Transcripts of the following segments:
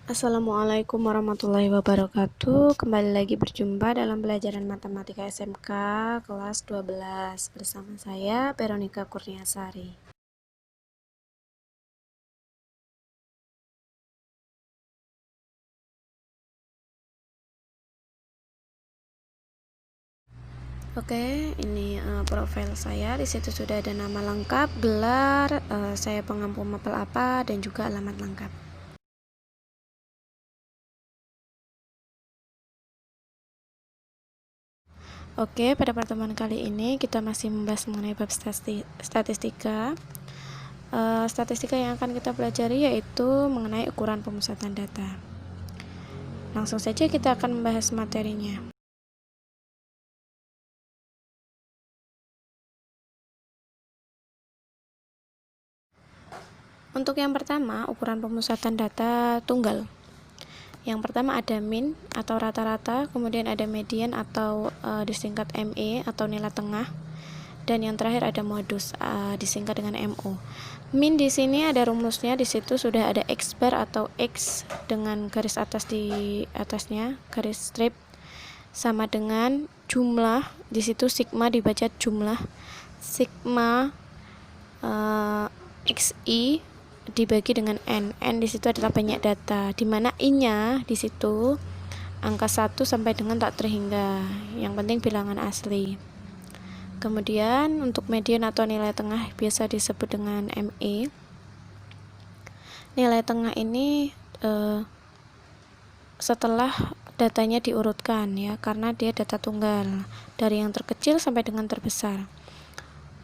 Assalamualaikum warahmatullahi wabarakatuh. Kembali lagi berjumpa dalam pelajaran matematika SMK kelas 12 bersama saya Veronica Kurniasari. Oke, ini profil saya. Di situ sudah ada nama lengkap, gelar, saya pengampu mapel apa, dan juga alamat lengkap. Oke, pada pertemuan kali ini kita masih membahas mengenai bab statistika. Statistika yang akan kita pelajari yaitu mengenai ukuran pemusatan data. Langsung saja kita akan membahas materinya. Untuk yang pertama, ukuran pemusatan data tunggal. Yang pertama ada min atau rata-rata, kemudian ada median atau disingkat ME atau nilai tengah, dan yang terakhir ada modus disingkat dengan MO. Min di sini ada rumusnya, di situ sudah ada X bar atau X dengan garis atas di atasnya, garis strip, sama dengan jumlah, di situ sigma dibaca jumlah, sigma XI dibagi dengan n. N di situ adalah banyak data, di mana i-nya di situ angka 1 sampai dengan tak terhingga. Yang penting bilangan asli. Kemudian untuk median atau nilai tengah biasa disebut dengan ME. Nilai tengah ini setelah datanya diurutkan ya, karena dia data tunggal dari yang terkecil sampai dengan terbesar.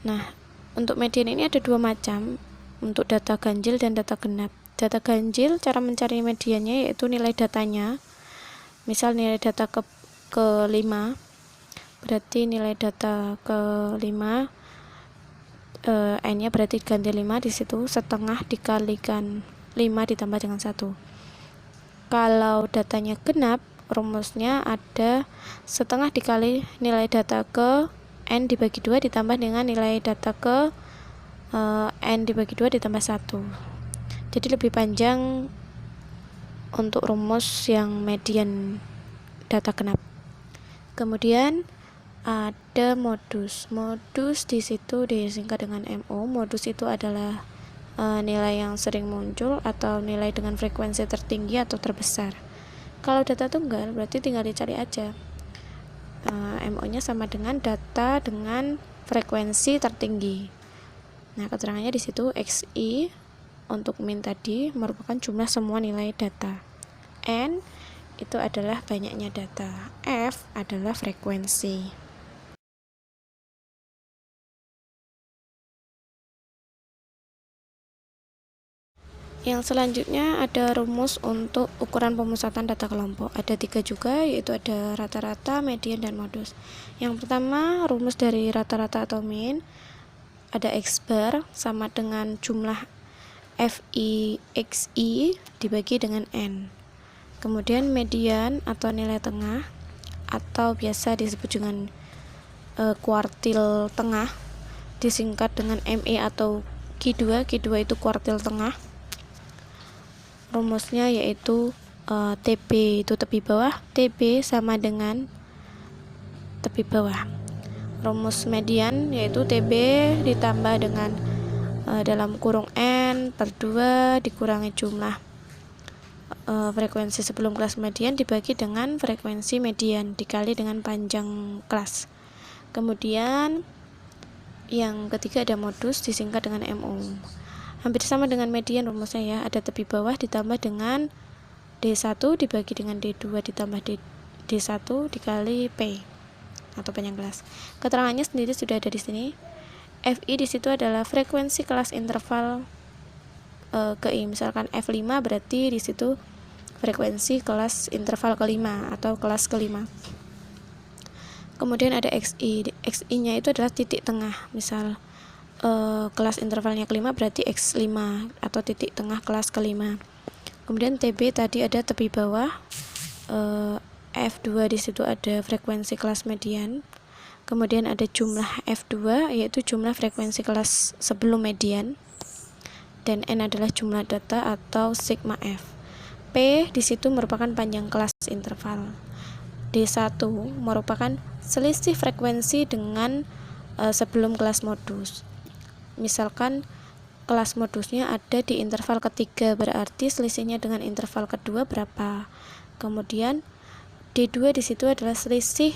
Nah, untuk median ini ada dua macam, untuk data ganjil dan data genap. Data ganjil, cara mencari mediannya yaitu nilai datanya. Misal nilai data ke-5, berarti nilai data ke-5 n-nya berarti ganti 5, di situ setengah dikalikan 5 ditambah dengan 1. Kalau datanya genap, rumusnya ada setengah dikali nilai data ke n dibagi 2 ditambah dengan nilai data ke n dibagi 2 ditambah 1. Jadi lebih panjang untuk rumus yang median data genap. Kemudian ada modus. Modus di situ disingkat dengan MO. Modus itu adalah nilai yang sering muncul atau nilai dengan frekuensi tertinggi atau terbesar. Kalau data tunggal berarti tinggal dicari aja. MO-nya sama dengan data dengan frekuensi tertinggi. Nah, keterangannya di situ XI untuk min tadi merupakan jumlah semua nilai data. N itu adalah banyaknya data. F adalah frekuensi. Yang selanjutnya ada rumus untuk ukuran pemusatan data kelompok. Ada 3 juga, yaitu ada rata-rata, median, dan modus. Yang pertama, rumus dari rata-rata atau min, ada X bar sama dengan jumlah FI XI dibagi dengan N. Kemudian median atau nilai tengah, atau biasa disebut dengan kuartil tengah, disingkat dengan ME atau Q2. Q2 itu kuartil tengah. Rumusnya yaitu TB itu tepi bawah, TB sama dengan tepi bawah. Rumus median yaitu TB ditambah dengan dalam kurung N per 2 dikurangi jumlah frekuensi sebelum kelas median dibagi dengan frekuensi median dikali dengan panjang kelas. Kemudian yang ketiga ada modus disingkat dengan MO. Hampir sama dengan median rumusnya ya, ada tepi bawah ditambah dengan D1 dibagi dengan D2 ditambah D1 dikali P atau panjang kelas. Keterangannya sendiri sudah ada di sini. FI di situ adalah frekuensi kelas interval ke-I. Misalkan F5 berarti di situ frekuensi kelas interval ke-5 atau kelas ke-5. Kemudian ada XI. XI-nya itu adalah titik tengah. Misal kelas intervalnya ke-5 berarti X5 atau titik tengah kelas ke-5. Kemudian TB tadi ada tepi bawah. F2 di situ ada frekuensi kelas median. Kemudian ada jumlah F2 yaitu jumlah frekuensi kelas sebelum median. Dan N adalah jumlah data atau sigma F. P di situ merupakan panjang kelas interval. D1 merupakan selisih frekuensi dengan sebelum kelas modus. Misalkan kelas modusnya ada di interval ketiga, berarti selisihnya dengan interval kedua berapa. Kemudian D2 di situ adalah selisih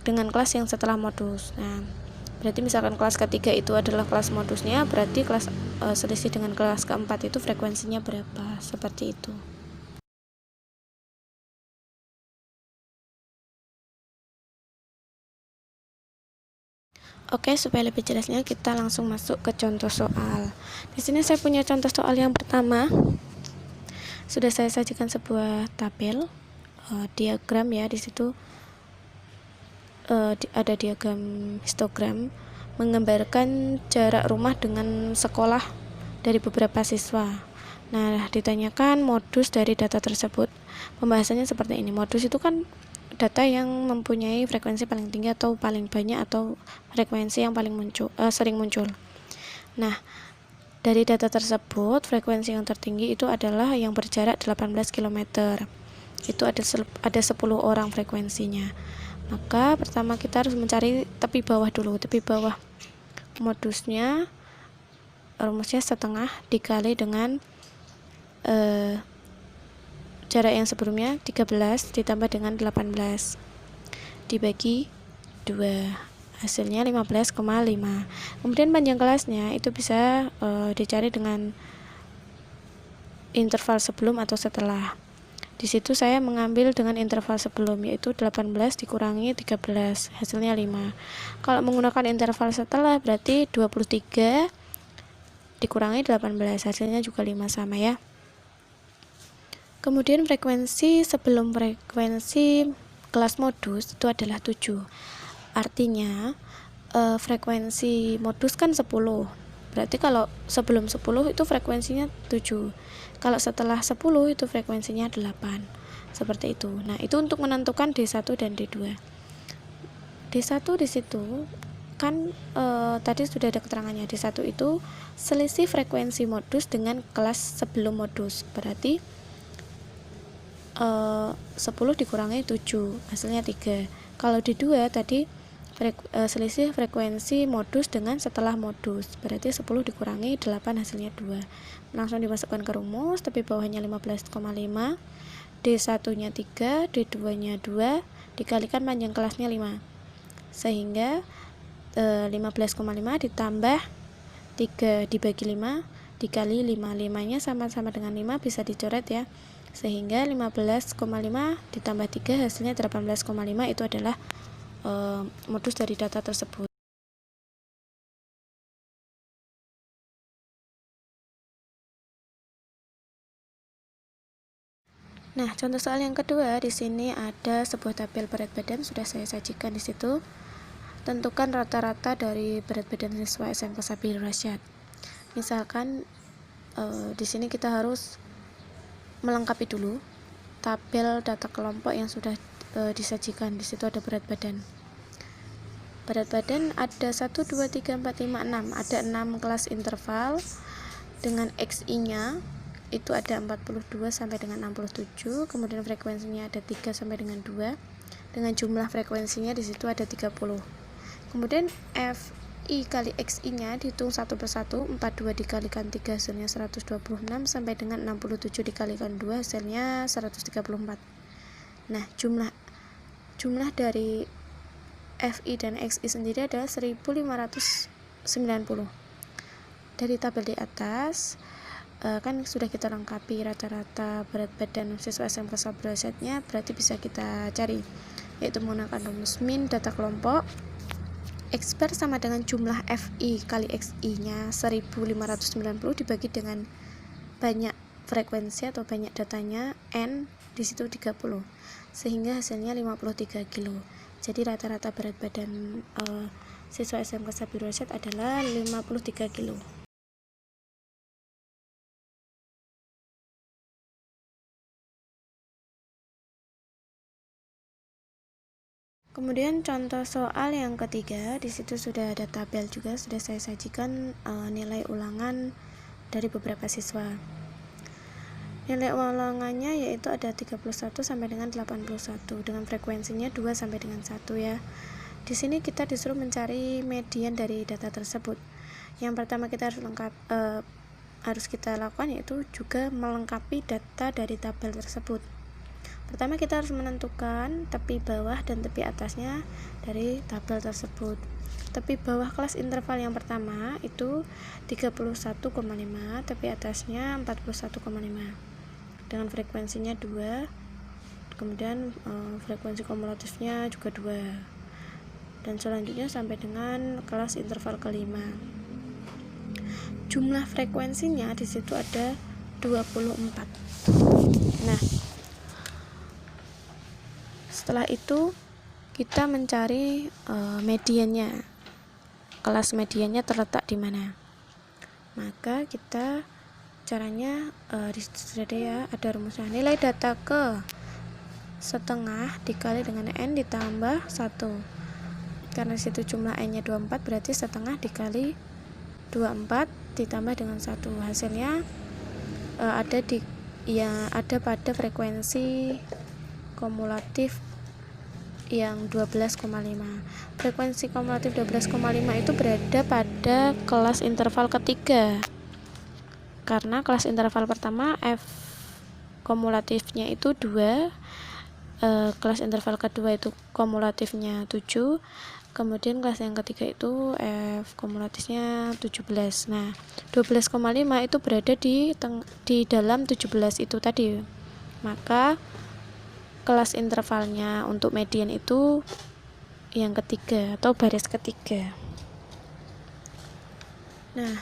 dengan kelas yang setelah modus. Nah, berarti misalkan kelas ketiga itu adalah kelas modusnya, berarti kelas selisih dengan kelas keempat itu frekuensinya berapa, seperti itu. Oke, supaya lebih jelasnya kita langsung masuk ke contoh soal. Di sini saya punya contoh soal yang pertama. Sudah saya sajikan sebuah tabel diagram ya. Di situ ada diagram histogram menggambarkan jarak rumah dengan sekolah dari beberapa siswa. Nah, ditanyakan modus dari data tersebut. Pembahasannya seperti ini. Modus itu kan data yang mempunyai frekuensi paling tinggi atau paling banyak atau frekuensi yang paling sering muncul. Nah, dari data tersebut frekuensi yang tertinggi itu adalah yang berjarak 18 km. Itu ada 10 orang frekuensinya. Maka pertama kita harus mencari tepi bawah dulu. Tepi bawah modusnya rumusnya setengah dikali dengan jarak yang sebelumnya 13 ditambah dengan 18 dibagi 2, hasilnya 15,5. Kemudian panjang kelasnya itu bisa dicari dengan interval sebelum atau setelah. Di situ saya mengambil dengan interval sebelum, yaitu 18 dikurangi 13, hasilnya 5. Kalau menggunakan interval setelah berarti 23 dikurangi 18, hasilnya juga 5, sama ya. Kemudian frekuensi sebelum frekuensi kelas modus itu adalah 7. Artinya frekuensi modus kan 10. Berarti kalau sebelum 10 itu frekuensinya 7. Kalau setelah 10 itu frekuensinya 8. Seperti itu. Nah, itu untuk menentukan D1 dan D2. D1 di situ kan tadi sudah ada keterangannya. D1 itu selisih frekuensi modus dengan kelas sebelum modus. Berarti 10 dikurangi 7, hasilnya 3. Kalau D2 tadi selisih frekuensi modus dengan setelah modus, berarti 10 dikurangi 8, hasilnya 2. Langsung dimasukkan ke rumus, tapi bawahnya 15,5, D1 nya 3, D2 nya 2, dikalikan panjang kelasnya 5, sehingga 15,5 ditambah 3 dibagi 5 dikali 5, 5 nya sama-sama dengan 5 bisa dicoret ya, sehingga 15,5 ditambah 3 hasilnya 18,5. Itu adalah modus dari data tersebut. Nah, contoh soal yang kedua, di sini ada sebuah tabel berat badan sudah saya sajikan di situ. Tentukan rata-rata dari berat badan siswa SMK Sabil Rasyad. Misalkan di sini kita harus melengkapi dulu tabel data kelompok yang sudah disajikan. Di situ ada berat badan. Berat badan ada 1, 2, 3, 4, 5, 6. Ada 6 kelas interval dengan XI-nya itu ada 42 sampai dengan 67. Kemudian frekuensinya ada 3 sampai dengan 2. Dengan jumlah frekuensinya di situ ada 30. Kemudian FI kali XI-nya dihitung satu persatu. 42 dikalikan 3 hasilnya 126 sampai dengan 67 dikalikan 2 hasilnya 134. Nah, jumlah dari FI dan XI sendiri adalah 1590. Dari tabel di atas kan sudah kita lengkapi rata-rata berat badan siswa SMK Sabil Rasyadnya, berarti bisa kita cari, yaitu menggunakan rumus min data kelompok X bar sama dengan jumlah FI kali XI nya 1590 dibagi dengan banyak frekuensi atau banyak datanya N, disitu 30, sehingga hasilnya 53 kilo. Jadi rata-rata berat badan siswa SMK Sabil Rasyad adalah 53 kilo. Kemudian contoh soal yang ketiga, di situ sudah ada tabel juga, sudah saya sajikan nilai ulangan dari beberapa siswa. Nilai ulangannya yaitu ada 31 sampai dengan 81 dengan frekuensinya 2 sampai dengan 1 ya. Di sini kita disuruh mencari median dari data tersebut. Yang pertama kita harus kita lakukan yaitu juga melengkapi data dari tabel tersebut. Pertama kita harus menentukan tepi bawah dan tepi atasnya dari tabel tersebut. Tepi bawah kelas interval yang pertama itu 31,5, tepi atasnya 41,5 dengan frekuensinya 2, kemudian frekuensi kumulatifnya juga 2, dan selanjutnya sampai dengan kelas interval kelima. Jumlah frekuensinya di situ ada 24. Nah, setelah itu kita mencari mediannya. Kelas mediannya terletak di mana? Maka kita caranya di situ ya, ada rumusnya. Nilai data ke setengah dikali dengan n ditambah 1. Karena situ jumlah n-nya 24, berarti setengah dikali 24 ditambah dengan 1. Hasilnya ada pada frekuensi kumulatif yang 12,5. Frekuensi kumulatif 12,5 itu berada pada kelas interval ketiga. Karena kelas interval pertama F kumulatifnya itu 2, kelas interval kedua itu kumulatifnya 7, kemudian kelas yang ketiga itu F kumulatifnya 17. Nah, 12,5 itu berada di dalam 17 itu tadi. Maka kelas intervalnya untuk median itu yang ketiga atau baris ketiga. Nah,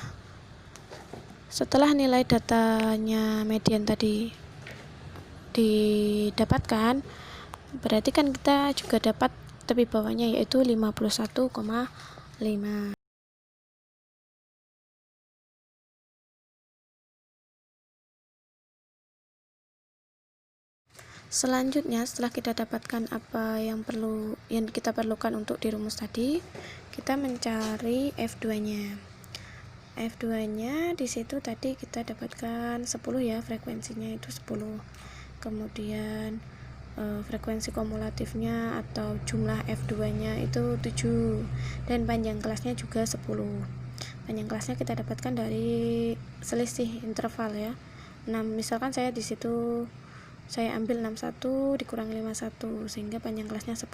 setelah nilai datanya median tadi didapatkan, berarti kan kita juga dapat tepi bawahnya yaitu 51,5. Selanjutnya, setelah kita dapatkan apa yang kita perlukan untuk dirumus tadi, kita mencari F2-nya. F2-nya di situ tadi kita dapatkan 10 ya, frekuensinya itu 10. Kemudian frekuensi kumulatifnya atau jumlah F2-nya itu 7 dan panjang kelasnya juga 10. Panjang kelasnya kita dapatkan dari selisih interval ya. 6, misalkan saya di situ saya ambil 61 dikurangi 51 sehingga panjang kelasnya 10.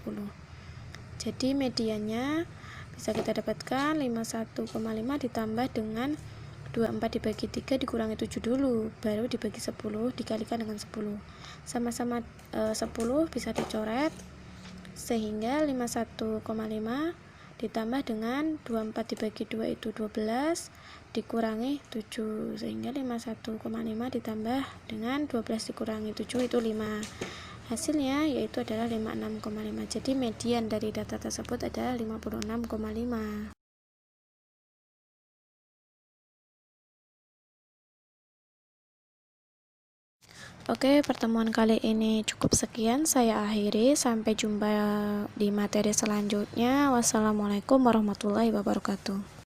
Jadi mediannya bisa kita dapatkan 51,5 ditambah dengan 24 dibagi 3 dikurangi 7 dulu, baru dibagi 10 dikalikan dengan 10. Sama-sama 10 bisa dicoret sehingga 51,5 ditambah dengan 24 dibagi 2 itu 12 dikurangi 7 sehingga 51,5 ditambah dengan 12 dikurangi 7 itu 5. Hasilnya yaitu adalah 56,5. Jadi median dari data tersebut adalah 56,5. Oke, pertemuan kali ini cukup sekian. Saya akhiri. Sampai jumpa di materi selanjutnya. Wassalamualaikum warahmatullahi wabarakatuh.